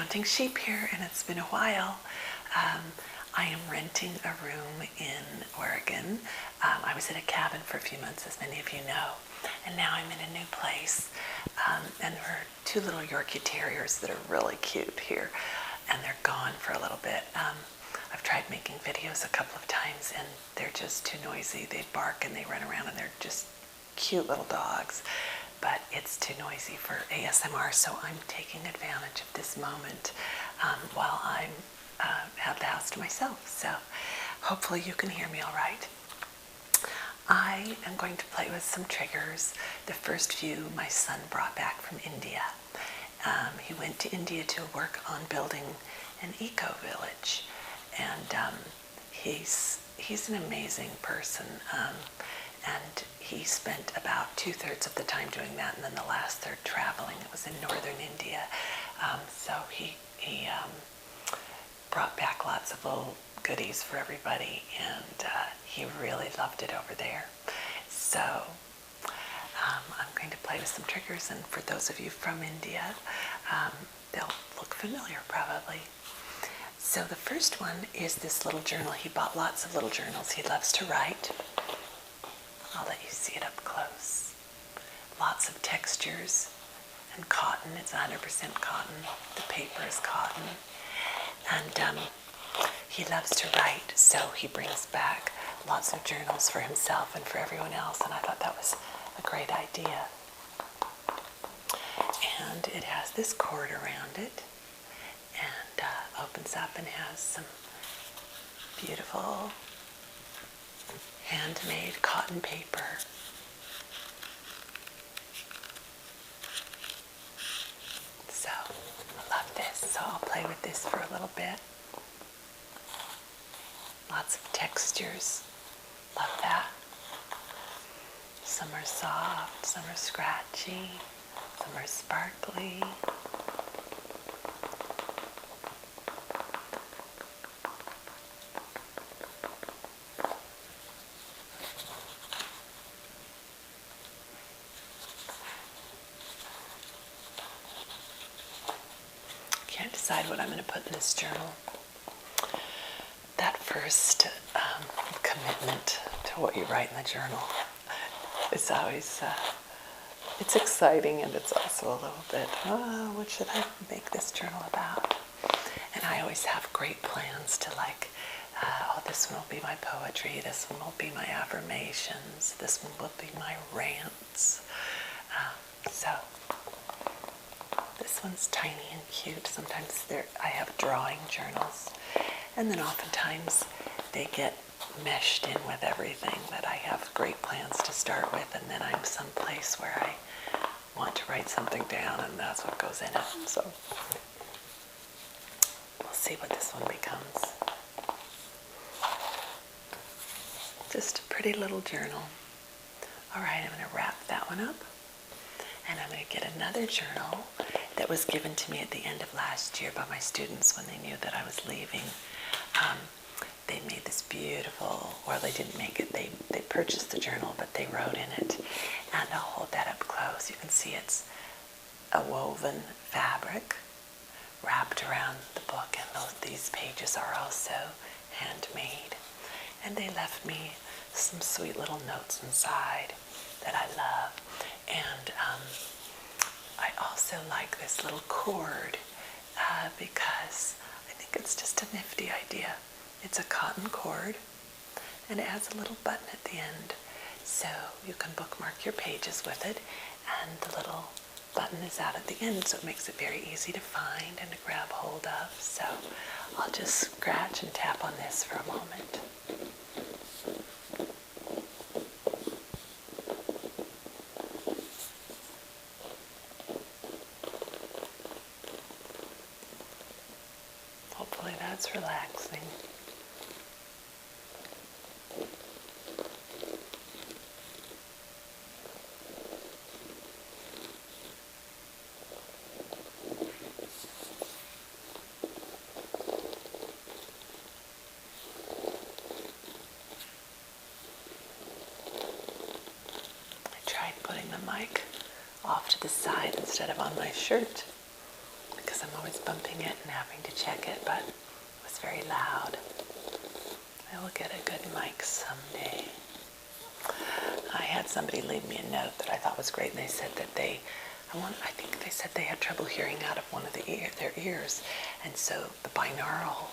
counting sheep here, and it's been a while. I am renting a room in Oregon. I was in a cabin for a few months, as many of you know, and now I'm in a new place. And there are two little Yorkie Terriers that are really cute here, and they're gone for a little bit. I've tried making videos a couple of times, and they're just too noisy. They bark and they run around, and they're just cute little dogs, but it's too noisy for ASMR, so I'm taking advantage of this moment while I'm have the house to myself. So hopefully you can hear me all right. I am going to play with some triggers. The first few my son brought back from India. He went to India to work on building an eco-village, and he's an amazing person, and he spent about 2/3 of the time doing that, and then the last third traveling. It was in northern India, so he brought back lots of little goodies for everybody, and he really loved it over there. So I'm going to play with some triggers, and for those of you from India, they'll look familiar probably. So the first one is this little journal. He bought lots of little journals. He loves to write. I'll let you see it up close. Lots of textures and cotton. It's 100% cotton. The paper is cotton. And he loves to write, so he brings back lots of journals for himself and for everyone else, and I thought that was a great idea. And it has this cord around it, and opens up and has some beautiful handmade cotton paper. So I love this, so I'll play with this for a little bit. Lots of textures, love that. Some are soft, some are scratchy, some are sparkly. Can't decide what I'm going to put in this journal. That first commitment to what you write in the journal is always, it's exciting, and it's also a little bit, what should I make this journal about? And I always have great plans to this one will be my poetry, this one will be my affirmations, this one will be my rants. So this one's tiny and cute. Sometimes I have drawing journals, and then oftentimes they get meshed in with everything that I have great plans to start with, and then I'm someplace where I want to write something down, and that's what goes in it. So we'll see what this one becomes. Just a pretty little journal. All right, I'm going to wrap that one up, and I'm going to get another journal that was given to me at the end of last year by my students when they knew that I was leaving. They made this beautiful, well, they didn't make it, they purchased the journal, but they wrote in it. And I'll hold that up close. You can see it's a woven fabric wrapped around the book, and these pages are also handmade. And they left me some sweet little notes inside that I love. And I also like this little cord because I think it's just a nifty idea. It's a cotton cord, and it has a little button at the end, so you can bookmark your pages with it, and the little button is out at the end, so it makes it very easy to find and to grab hold of. So I'll just scratch and tap on this for a moment. Hopefully that's relaxing. Putting the mic off to the side instead of on my shirt because I'm always bumping it and having to check it, but it was very loud. I will get a good mic someday. I had somebody leave me a note that I thought was great, and they said that I think they said they had trouble hearing out of one of their ears, and so the binaural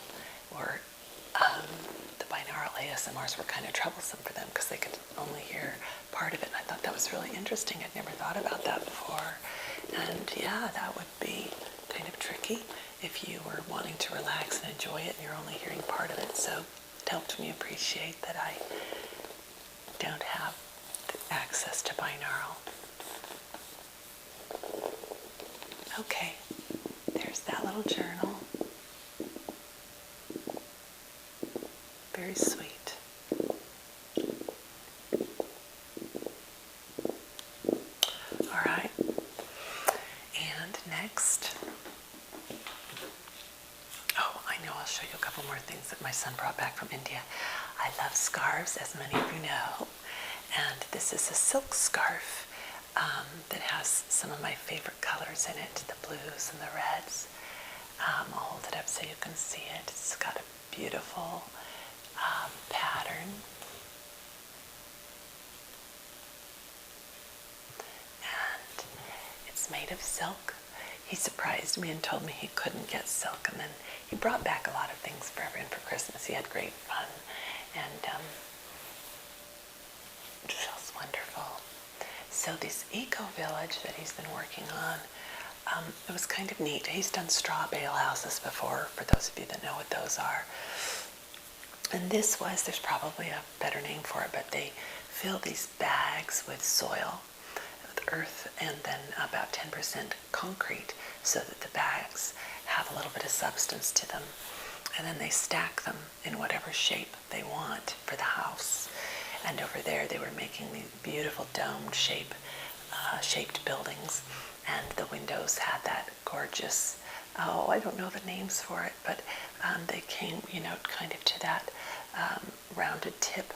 ASMRs were kind of troublesome for them because they could only hear part of it. And I thought that was really interesting. I'd never thought about that before. And yeah, that would be kind of tricky if you were wanting to relax and enjoy it and you're only hearing part of it. So it helped me appreciate that I don't have access to binaural. Okay, there's that little journal. Very sweet. All right, and next, I know I'll show you a couple more things that my son brought back from India. I love scarves, as many of you know, and this is a silk scarf that has some of my favorite colors in it, the blues and the reds. I'll hold it up so you can see it. It's got a beautiful pattern. And it's made of silk. He surprised me and told me he couldn't get silk, and then he brought back a lot of things for everyone for Christmas. He had great fun, and it feels wonderful. So this eco-village that he's been working on, it was kind of neat. He's done straw bale houses before, for those of you that know what those are. And this was, there's probably a better name for it, but they fill these bags with soil, with earth, and then about 10% concrete so that the bags have a little bit of substance to them. And then they stack them in whatever shape they want for the house. And over there they were making these beautiful dome shaped buildings, and the windows had that gorgeous, I don't know the names for it, but they came, kind of to that rounded tip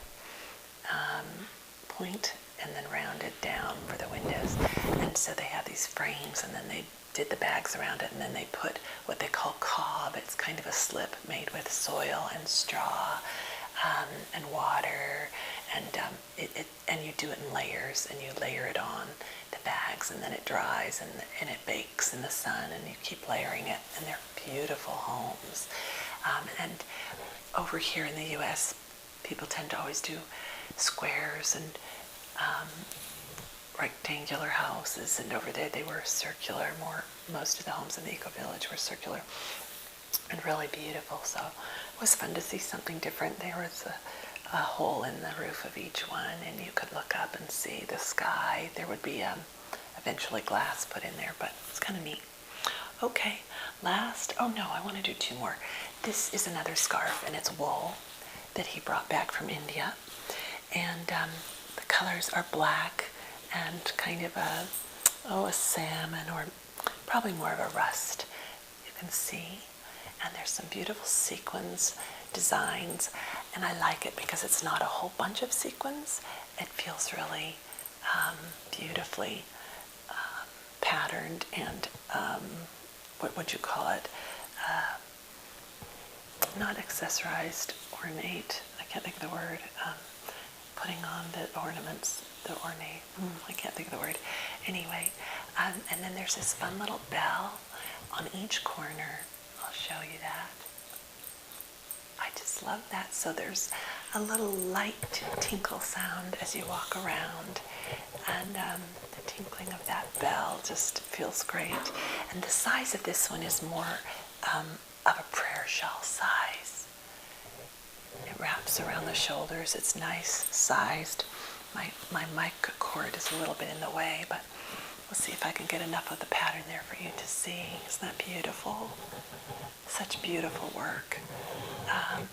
point, and then rounded down for the windows. And so they have these frames, and then they did the bags around it, and then they put what they call cob. It's kind of a slip made with soil and straw and water, and and you do it in layers, and you layer it on the bags, and then it dries, and it bakes in the sun, and you keep layering it, and they're beautiful homes. And over here in the U.S., people tend to always do squares and rectangular houses, and over there they were circular. Most of the homes in the eco-village were circular and really beautiful. So it was fun to see something different. There was a hole in the roof of each one, and you could look up and see the sky. There would be eventually glass put in there, but it's kind of neat. Okay, I want to do two more. This is another scarf, and it's wool that he brought back from India. And the colors are black and kind of a salmon, or probably more of a rust, you can see. And there's some beautiful sequins designs, and I like it because it's not a whole bunch of sequins. It feels really beautifully patterned and what would you call it? Not accessorized, ornate. I can't think of the word. Putting on the ornaments, the ornate. I can't think of the word. Anyway, and then there's this fun little bell on each corner. I'll show you that. I just love that. So there's a little light tinkle sound as you walk around, and the tinkling of that bell just feels great. And the size of this one is more of a prayer shawl size. It wraps around the shoulders. It's nice sized. My mic cord is a little bit in the way, but we'll see if I can get enough of the pattern there for you to see. Isn't that beautiful? Such beautiful work.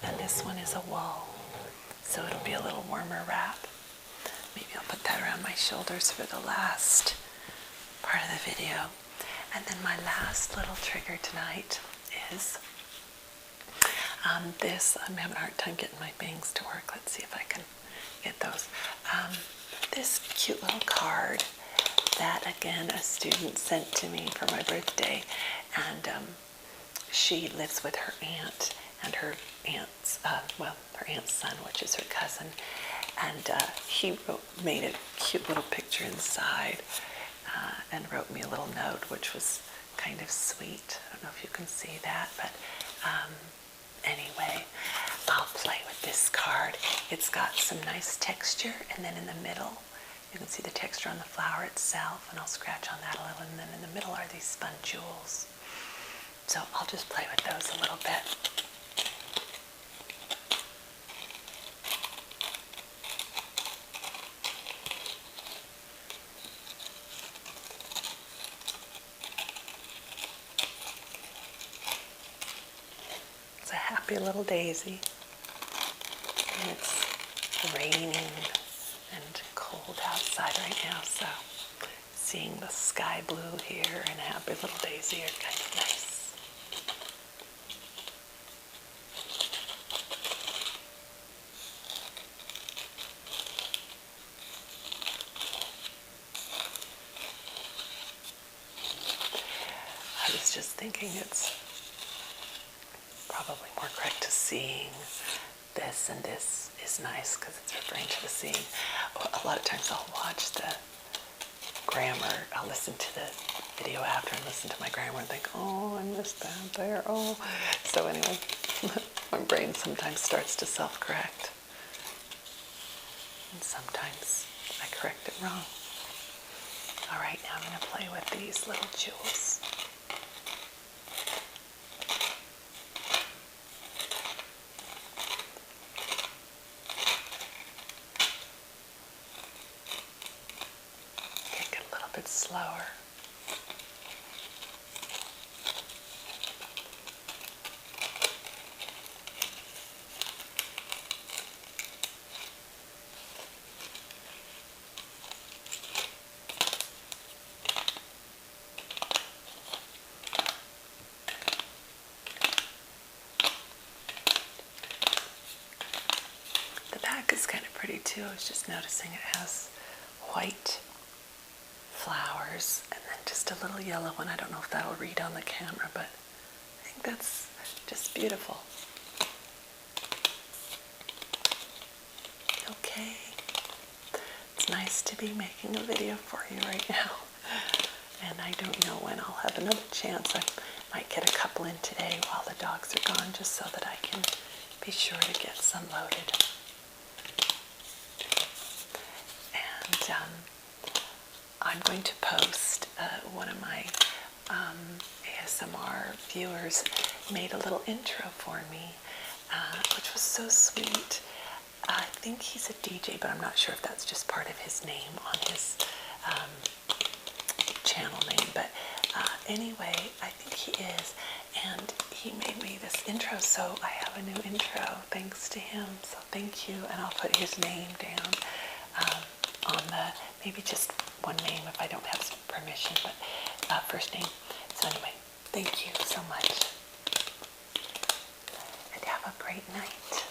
And this one is a wool, so it'll be a little warmer wrap. Maybe I'll put that around my shoulders for the last part of the video. And then my last little trigger tonight is this. I'm having a hard time getting my bangs to work. Let's see if I can get those. This cute little card that, again, a student sent to me for my birthday. and she lives with her aunt and her aunt's, her aunt's son, which is her cousin, and he made a cute little picture inside and wrote me a little note, which was kind of sweet. I don't know if you can see that, but anyway, I'll play with this card. It's got some nice texture, and then in the middle, you can see the texture on the flower itself, and I'll scratch on that a little, and then in the middle are these spun jewels. So I'll just play with those a little bit. It's a happy little daisy, and it's raining and cold outside right now, so seeing the sky blue here and a happy little daisy are kind of nice. I was just thinking it's probably more correct to seeing this, and this is nice because it's referring to the seeing. A lot of times I'll watch the grammar, I'll listen to the video after and listen to my grammar and think, oh, I missed that there, oh. So anyway, my brain sometimes starts to self-correct, and sometimes I correct it wrong. All right, now I'm going to play with these little jewels. Take it a little bit slower. The back is kind of pretty too. I was just noticing it has white flowers and then just a little yellow one. I don't know if that'll read on the camera, but I think that's just beautiful. Okay. It's nice to be making a video for you right now. And I don't know when I'll have another chance. I might get a couple in today while the dogs are gone, just so that I can be sure to get some loaded. And I'm going to post, one of my ASMR viewers made a little intro for me, which was so sweet. I think he's a DJ, but I'm not sure if that's just part of his name on his channel name. But anyway, I think he is. And he made me this intro, so I have a new intro thanks to him. So thank you, and I'll put his name down on the, maybe just one name if I don't have some permission, but first name. So anyway, thank you so much, and have a great night.